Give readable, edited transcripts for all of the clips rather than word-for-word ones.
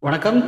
வணக்கம்.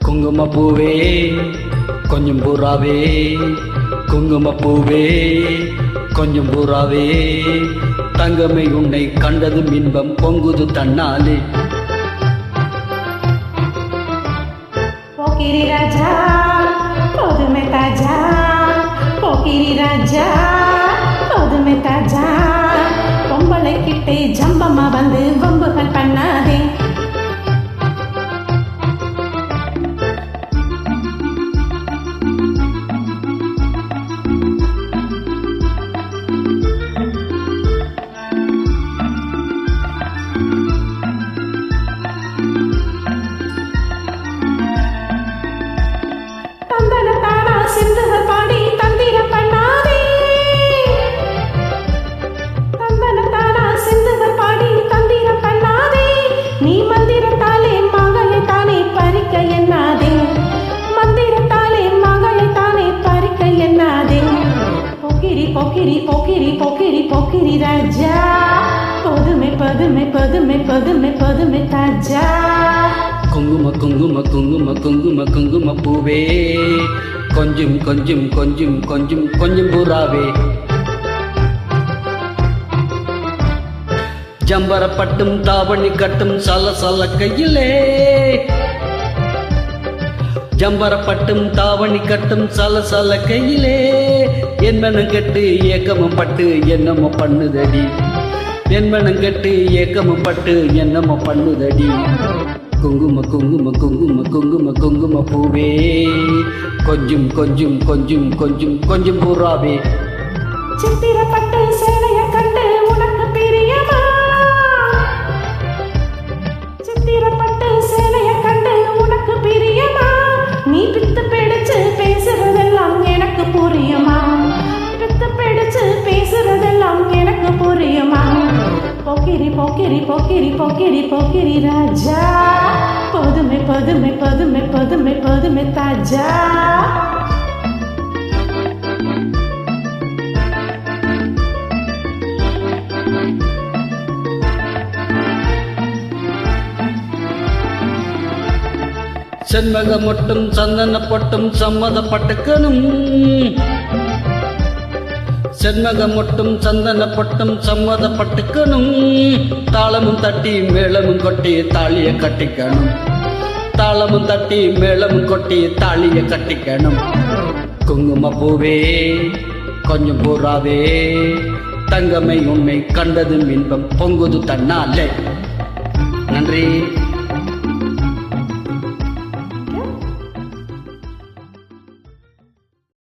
குங்குமப்பூவே கொஞ்சம் பூராவே, குங்குமப்பூவே கொஞ்சம் பூராவே, தங்கமே உன்னை கண்டதும் இன்பம் பொங்குது தன்னாலே. போக்கிரி ராஜா போதுமே தாஜா, போக்கிரி ராஜா போதுமே தாஜா, பொம்பளை கிட்டே ஜம்பமா வந்து வம்புகள் பண்ணாதே. போக்கிரி போக்கிரி போக்கிரி போக்கிரி ராஜா, போதுமே பதுமே பதுமே பதுமே பதுமே தாஜா. குங்கும குங்கும குங்கும குங்கும குங்கும பூவே கொஞ்சம் கொஞ்சம் கொஞ்சம் கொஞ்சம் கொஞ்சம் பூராவே, ஜம்பரப்பட்டும் தாவணி கட்டும் சல சல கையிலே, ஜம்பரப்பட்டும் தாவணி கட்டும் சல சல கையிலே, என்மனம் கெட்டு ஏக்கமும் பட்டு என்னமோ பண்ணுதடி, என்மனம் கெட்டு ஏக்கமும் பட்டு என்னமோ பண்ணுதடி. குங்கும குங்கும குங்கும குங்கும குங்கும பூவே கொஞ்சம் கொஞ்சம் கொஞ்சம் கொஞ்சம் கொஞ்சம் பூராவே, சித்திரப்பட்டு சேலைய கண்டு உனக்கு பிரியமா, சித்திரப்பட்டு சேலைய கண்டு உனக்கு பிரியமா, நீ பித்து பிடிச்சு பேசுறதெல்லாம் எனக்கு புரியுமா, பித்து பிடிச்சு பேசுறதெல்லாம் எனக்கு புரியுமா. போக்கிரி போக்கிரி போக்கிரி போக்கிரி போக்கிரி ராஜா, போதுமே பதுமே பதுமே பதுமே பதுமே தாஜா. செண்பக மொட்டும் சந்தன பொட்டும் சம்மதப்பட்டுக்கணும், செண்பக மொட்டும் சந்தன பொட்டும் சம்மதப்பட்டுக்கணும், தாளமும் தட்டி மேளமும் கொட்டி தாலிய கட்டிக்கணும், தாளமும் தட்டி மேளமும் கொட்டி தாலிய கட்டிக்கணும். குங்கும பூவே கொஞ்சம் பூராவே, தங்கமை உன்னை கண்டதும் இன்பம் பொங்குது தன்னாலே. நன்றி.